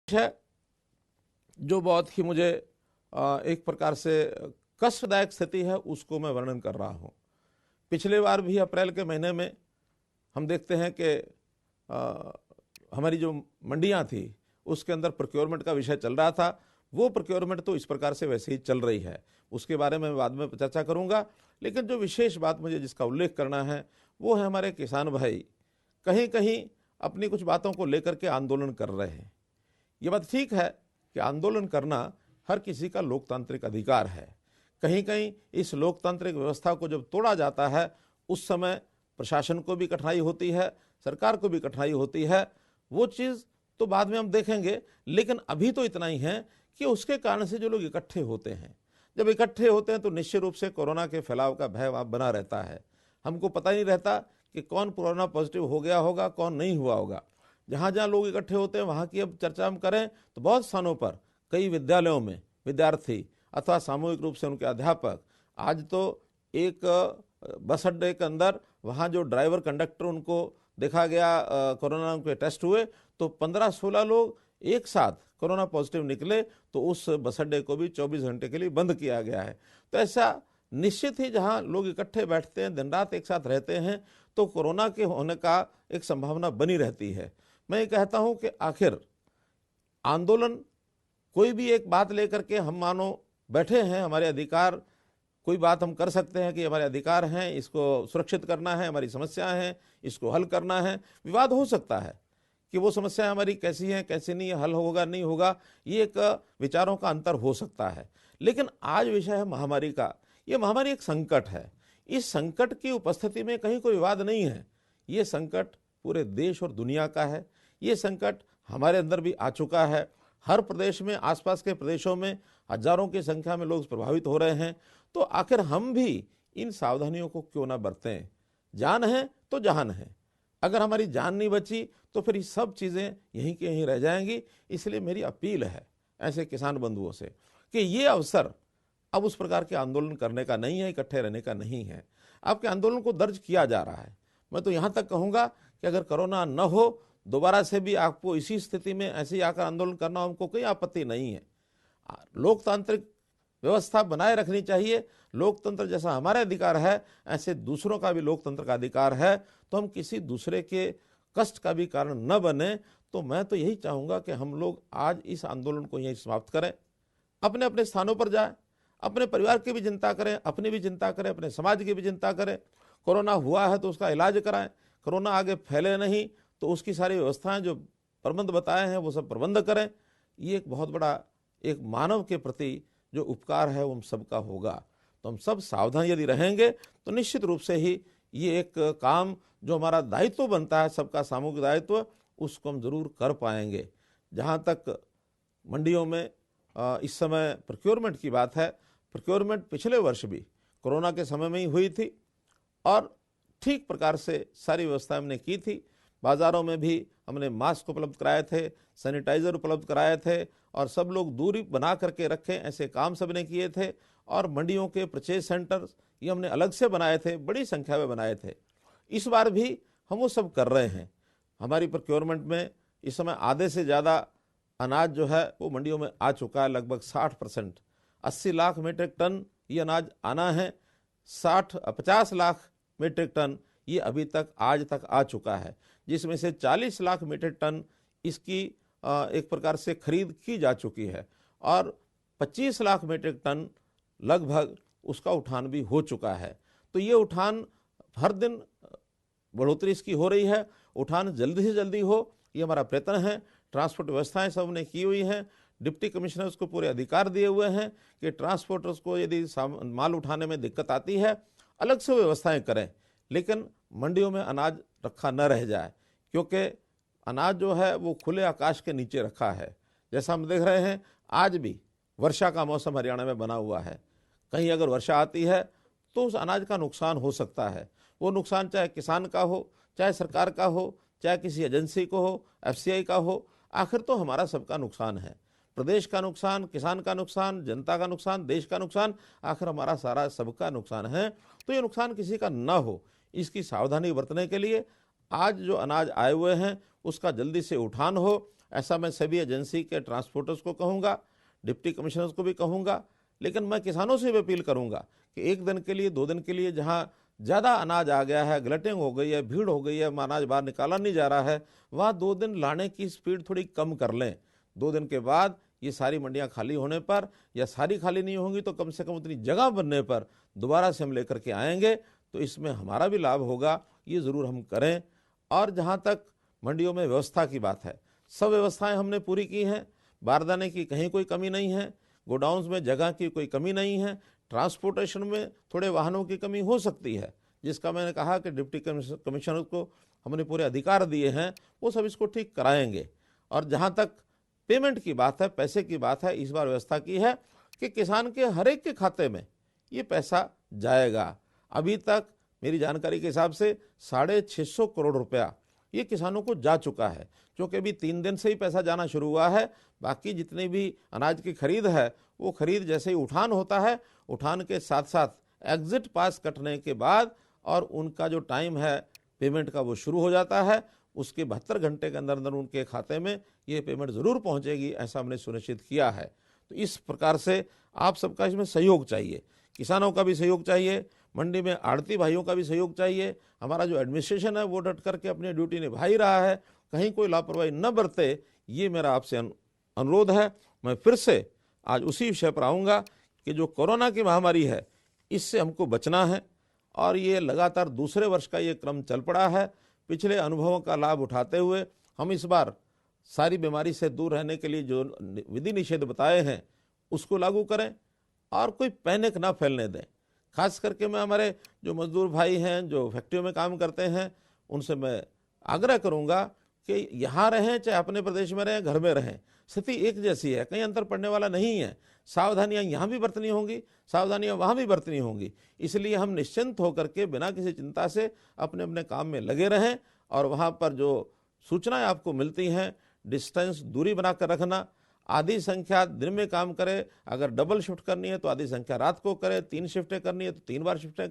है जो बहुत ही मुझे एक प्रकार से कष्टदायक स्थिति है उसको मैं वर्णन कर रहा हूँ। पिछले बार भी अप्रैल के महीने में हम देखते हैं कि हमारी जो मंडियाँ थी उसके अंदर प्रोक्योरमेंट का विषय चल रहा था। वो प्रोक्योरमेंट तो इस प्रकार से वैसे ही चल रही है, उसके बारे में बाद में चर्चा करूँगा। लेकिन जो विशेष बात मुझे जिसका उल्लेख करना है वो है हमारे किसान भाई कहीं कहीं अपनी कुछ बातों को लेकर के आंदोलन कर रहे हैं। ये बात ठीक है कि आंदोलन करना हर किसी का लोकतांत्रिक अधिकार है। कहीं कहीं इस लोकतांत्रिक व्यवस्था को जब तोड़ा जाता है उस समय प्रशासन को भी कठिनाई होती है, सरकार को भी कठिनाई होती है। वो चीज़ तो बाद में हम देखेंगे, लेकिन अभी तो इतना ही है कि उसके कारण से जो लोग इकट्ठे होते हैं, जब इकट्ठे होते हैं तो निश्चित रूप से कोरोना के फैलाव का भय वहाँ बना रहता है। हमको पता ही नहीं रहता कि कौन कोरोना पॉजिटिव हो गया होगा, कौन नहीं हुआ होगा। जहाँ जहाँ लोग इकट्ठे होते हैं वहाँ की अब चर्चा हम करें तो बहुत स्थानों पर कई विद्यालयों में विद्यार्थी अथवा सामूहिक रूप से उनके अध्यापक, आज तो एक बस अड्डे के अंदर वहाँ जो ड्राइवर कंडक्टर उनको देखा गया कोरोना के टेस्ट हुए तो 15-16 लोग एक साथ कोरोना पॉजिटिव निकले, तो उस बस अड्डे को भी 24 घंटे के लिए बंद किया गया है। तो ऐसा निश्चित ही जहाँ लोग इकट्ठे बैठते हैं, दिन रात एक साथ रहते हैं, तो कोरोना के होने का एक संभावना बनी रहती है। मैं ये कहता हूँ कि आखिर आंदोलन कोई भी एक बात लेकर के हम मानो बैठे हैं, हमारे अधिकार, कोई बात हम कर सकते हैं कि हमारे अधिकार हैं, इसको सुरक्षित करना है, हमारी समस्याएं हैं, इसको हल करना है। विवाद हो सकता है कि वो समस्या हमारी कैसी हैं, कैसी नहीं, हल होगा नहीं होगा, ये एक विचारों का अंतर हो सकता है। लेकिन आज विषय है महामारी का। ये महामारी एक संकट है। इस संकट की उपस्थिति में कहीं कोई विवाद नहीं है। ये संकट पूरे देश और दुनिया का है। ये संकट हमारे अंदर भी आ चुका है। हर प्रदेश में, आसपास के प्रदेशों में हजारों की संख्या में लोग प्रभावित हो रहे हैं। तो आखिर हम भी इन सावधानियों को क्यों ना बरतें। जान है तो जहान है। अगर हमारी जान नहीं बची तो फिर ये सब चीज़ें यहीं के यहीं रह जाएंगी। इसलिए मेरी अपील है ऐसे किसान बंधुओं से कि ये अवसर अब उस प्रकार के आंदोलन करने का नहीं है, इकट्ठे रहने का नहीं है। आपके आंदोलन को दर्ज किया जा रहा है। मैं तो यहाँ तक कहूँगा कि अगर कोरोना न हो, दोबारा से भी आपको इसी स्थिति में ऐसे ही आकर आंदोलन करना, हमको कोई आपत्ति नहीं है। लोकतांत्रिक व्यवस्था बनाए रखनी चाहिए। लोकतंत्र जैसा हमारा अधिकार है, ऐसे दूसरों का भी लोकतंत्र का अधिकार है। तो हम किसी दूसरे के कष्ट का भी कारण न बने। तो मैं तो यही चाहूँगा कि हम लोग आज इस आंदोलन को यहीं समाप्त करें, अपने अपने स्थानों पर जाएं, अपने परिवार की भी चिंता करें, अपनी भी चिंता करें, अपने समाज की भी चिंता करें। कोरोना हुआ है तो उसका इलाज कराएं, कोरोना आगे फैले नहीं तो उसकी सारी व्यवस्थाएं जो प्रबंध बताए हैं वो सब प्रबंध करें। ये एक बहुत बड़ा एक मानव के प्रति जो उपकार है वो हम सबका होगा। तो हम सब सावधान यदि रहेंगे तो निश्चित रूप से ही ये एक काम जो हमारा दायित्व बनता है, सबका सामूहिक दायित्व, उसको हम जरूर कर पाएंगे। जहाँ तक मंडियों में इस समय प्रोक्योरमेंट की बात है, प्रोक्योरमेंट पिछले वर्ष भी कोरोना के समय में ही हुई थी और ठीक प्रकार से सारी व्यवस्था हमने की थी। बाज़ारों में भी हमने मास्क उपलब्ध कराए थे, सैनिटाइज़र उपलब्ध कराए थे और सब लोग दूरी बना करके रखें, ऐसे काम सबने किए थे। और मंडियों के परचेज सेंटर ये हमने अलग से बनाए थे, बड़ी संख्या में बनाए थे। इस बार भी हम वो सब कर रहे हैं। हमारी प्रोक्योरमेंट में इस समय आधे से ज़्यादा अनाज जो है वो मंडियों में आ चुका है, लगभग 60%। 80 लाख मीट्रिक टन ये अनाज आना है। 50 लाख मीट्रिक टन ये अभी तक आज तक आ चुका है, जिसमें से 40 लाख मीट्रिक टन इसकी एक प्रकार से खरीद की जा चुकी है और 25 लाख मीट्रिक टन लगभग उसका उठान भी हो चुका है। तो ये उठान हर दिन बढ़ोतरी इसकी हो रही है। उठान जल्दी से जल्दी हो, ये हमारा प्रयत्न है। ट्रांसपोर्ट व्यवस्थाएं सबने की हुई हैं। डिप्टी कमिश्नर्स को पूरे अधिकार दिए हुए हैं कि ट्रांसपोर्टर्स को यदि माल उठाने में दिक्कत आती है अलग से व्यवस्थाएं करें, लेकिन मंडियों में अनाज रखा न रह जाए, क्योंकि अनाज जो है वो खुले आकाश के नीचे रखा है। जैसा हम देख रहे हैं आज भी वर्षा का मौसम हरियाणा में बना हुआ है। कहीं अगर वर्षा आती है तो उस अनाज का नुकसान हो सकता है। वो नुकसान चाहे किसान का हो, चाहे सरकार का हो, चाहे किसी एजेंसी को हो, FCI का हो, आखिर तो हमारा सबका नुकसान है। प्रदेश का नुकसान, किसान का नुकसान, जनता का नुकसान, देश का नुकसान, आखिर हमारा सारा सबका नुकसान है। तो ये नुकसान किसी का न हो, इसकी सावधानी बरतने के लिए आज जो अनाज आए हुए हैं उसका जल्दी से उठान हो। ऐसा मैं सभी एजेंसी के ट्रांसपोर्टर्स को कहूँगा, डिप्टी कमिश्नर्स को भी कहूँगा। लेकिन मैं किसानों से भी अपील करूँगा कि 1 दिन के लिए, 2 दिन के लिए जहाँ ज़्यादा अनाज आ गया है, ग्लटिंग हो गई है, भीड़ हो गई है, अनाज बाहर निकाला नहीं जा रहा है, वहाँ 2 दिन लाने की स्पीड थोड़ी कम कर लें। 2 दिन के बाद ये सारी मंडियाँ खाली होने पर, या सारी खाली नहीं होंगी तो कम से कम उतनी जगह बनने पर दोबारा से हम लेकर के आएंगे, तो इसमें हमारा भी लाभ होगा। ये ज़रूर हम करें। और जहाँ तक मंडियों में व्यवस्था की बात है, सब व्यवस्थाएं हमने पूरी की हैं। बारदाने की कहीं कोई कमी नहीं है, गोडाउन्स में जगह की कोई कमी नहीं है। ट्रांसपोर्टेशन में थोड़े वाहनों की कमी हो सकती है, जिसका मैंने कहा कि डिप्टी कमिश्नर को हमने पूरे अधिकार दिए हैं, वो सब इसको ठीक कराएंगे। और जहाँ तक पेमेंट की बात है, पैसे की बात है, इस बार व्यवस्था की है कि किसान के हर एक के खाते में ये पैसा जाएगा। अभी तक मेरी जानकारी के हिसाब से 650 करोड़ रुपया ये किसानों को जा चुका है, क्योंकि अभी 3 दिन से ही पैसा जाना शुरू हुआ है। बाकी जितनी भी अनाज की खरीद है, वो खरीद जैसे ही उठान होता है, उठान के साथ साथ एग्जिट पास कटने के बाद और उनका जो टाइम है पेमेंट का वो शुरू हो जाता है। उसके 72 घंटे के अंदर अंदर उनके खाते में ये पेमेंट ज़रूर पहुंचेगी, ऐसा हमने सुनिश्चित किया है। तो इस प्रकार से आप सबका इसमें सहयोग चाहिए, किसानों का भी सहयोग चाहिए, मंडी में आड़ती भाइयों का भी सहयोग चाहिए। हमारा जो एडमिनिस्ट्रेशन है वो डट करके अपनी ड्यूटी निभा ही रहा है, कहीं कोई लापरवाही न बरते, ये मेरा आपसे अनुरोध है। मैं फिर से आज उसी विषय पर आऊँगा कि जो कोरोना की महामारी है, इससे हमको बचना है। और ये लगातार दूसरे वर्ष का ये क्रम चल पड़ा है। पिछले अनुभवों का लाभ उठाते हुए हम इस बार सारी बीमारी से दूर रहने के लिए जो विधि निषेध बताए हैं उसको लागू करें और कोई पैनिक ना फैलने दें। खास करके मैं हमारे जो मजदूर भाई हैं, जो फैक्ट्रियों में काम करते हैं, उनसे मैं आग्रह करूंगा कि यहाँ रहें चाहे अपने प्रदेश में रहें, घर में रहें, स्थिति एक जैसी है, कहीं अंतर पड़ने वाला नहीं है। सावधानियां यहाँ भी बरतनी होंगी, सावधानियां वहाँ भी बरतनी होंगी। इसलिए हम निश्चिंत होकर के बिना किसी चिंता से अपने अपने काम में लगे रहें। और वहाँ पर जो सूचनाएं आपको मिलती हैं, डिस्टेंस, दूरी बनाकर रखना, आधी संख्या दिन में काम करे, अगर डबल शिफ्ट करनी है तो आधी संख्या रात को करे, 3 शिफ्टें करनी है तो 3 बार शिफ्टें